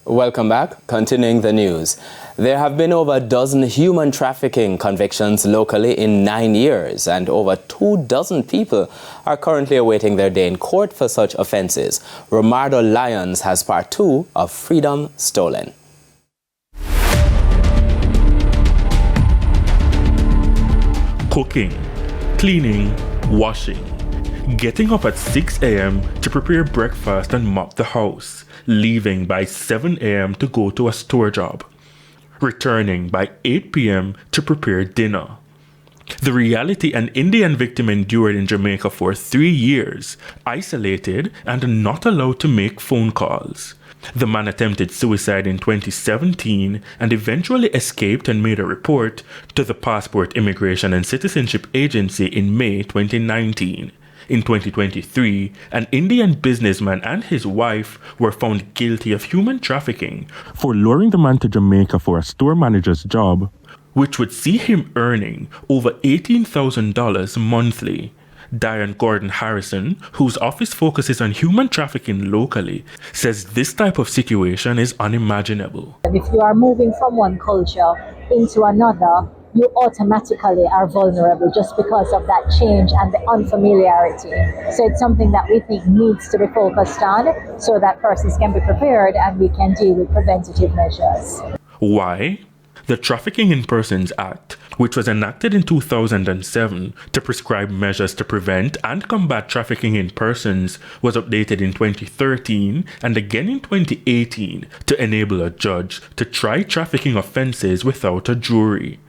Welcome back. Continuing the news. There have been over a dozen human trafficking convictions locally in 9 years, and over 24 people are currently awaiting their day in court for such offences. Romardo Lyons has part 2 of Freedom Stolen. Cooking, cleaning, washing. Getting up at 6 a.m. to prepare breakfast and mop the house. Leaving by 7 a.m. to go to a store job. Returning by 8 p.m. to prepare dinner. The reality an Indian victim endured in Jamaica for 3 years, isolated and not allowed to make phone calls. The man attempted suicide in 2017 and eventually escaped and made a report to the Passport, Immigration and Citizenship Agency in May 2019. In 2023, an Indian businessman and his wife were found guilty of human trafficking for luring the man to Jamaica for a store manager's job, which would see him earning over $18,000 monthly. Diane Gordon Harrison, whose office focuses on human trafficking locally, says this type of situation is unimaginable. If you are moving from one culture into another, you automatically are vulnerable just because of that change and the unfamiliarity. So it's something that we think needs to be focused on so that persons can be prepared and we can deal with preventative measures. Why? The Trafficking in Persons Act, which was enacted in 2007 to prescribe measures to prevent and combat trafficking in persons, was updated in 2013 and again in 2018 to enable a judge to try trafficking offences without a jury.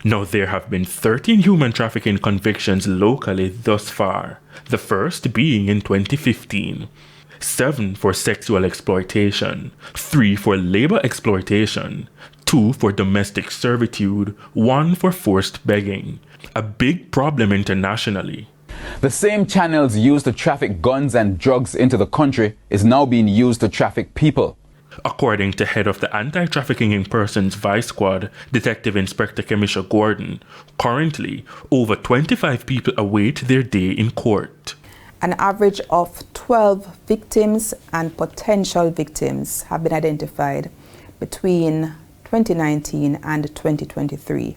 Now, there have been 13 human trafficking convictions locally thus far, the first being in 2015. 7 for sexual exploitation, 3 for labor exploitation, 2 for domestic servitude, 1 for forced begging. A big problem internationally. The same channels used to traffic guns and drugs into the country is now being used to traffic people. According to head of the Anti-Trafficking in Persons Vice Squad, Detective Inspector Kemisha Gordon, currently over 25 people await their day in court. An average of 12 victims and potential victims have been identified between 2019 and 2023.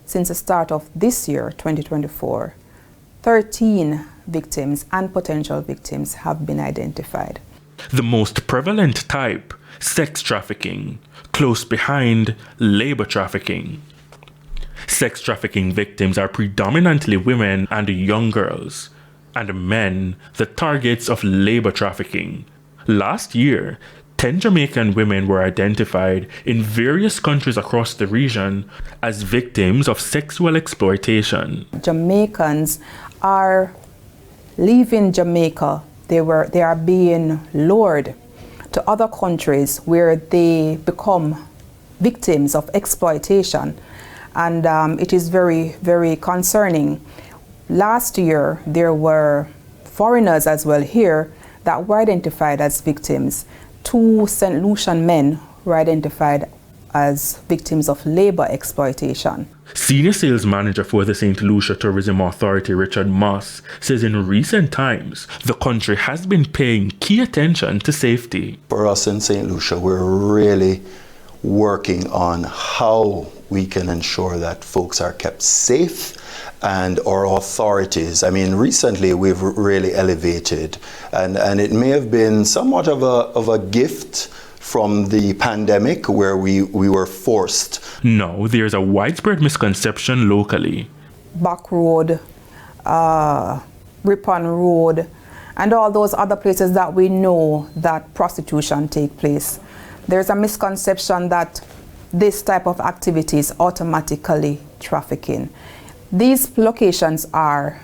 Since the start of this year, 2024, 13 victims and potential victims have been identified. The most prevalent type, sex trafficking, close behind labor trafficking. Sex trafficking victims are predominantly women and young girls, and men the targets of labor trafficking. Last year, 10 Jamaican women were identified in various countries across the region as victims of sexual exploitation. Jamaicans are leaving Jamaica. They are being lured to other countries where they become victims of exploitation, and it is very, very concerning. Last year, there were foreigners as well here that were identified as victims. 2 St. Lucian men were identified as victims of labor exploitation. Senior sales manager for the St. Lucia Tourism Authority, Richard Moss, says in recent times, the country has been paying key attention to safety. For us in St. Lucia, we're really working on how we can ensure that folks are kept safe, and our authorities, recently we've really elevated, and it may have been somewhat of a gift from the pandemic where we were forced. No, there's a widespread misconception locally. Back Road, Ripon Road, and all those other places that we know that prostitution take place. There's a misconception that this type of activity is automatically trafficking. These locations are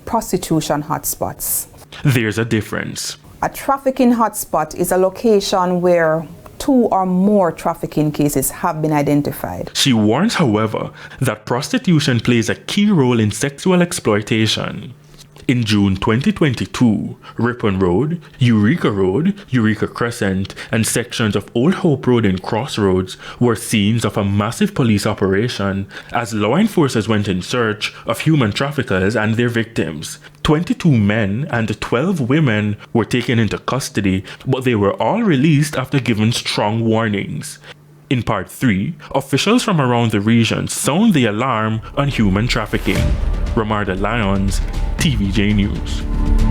prostitution hotspots. There's a difference. A trafficking hotspot is a location where 2 or more trafficking cases have been identified. She warns, however, that prostitution plays a key role in sexual exploitation. In June 2022, Ripon Road, Eureka Crescent, and sections of Old Hope Road in Crossroads were scenes of a massive police operation as law enforcers went in search of human traffickers and their victims. 22 men and 12 women were taken into custody, but they were all released after given strong warnings. In Part 3, officials from around the region sound the alarm on human trafficking. Ramarda Lyons, TVJ News.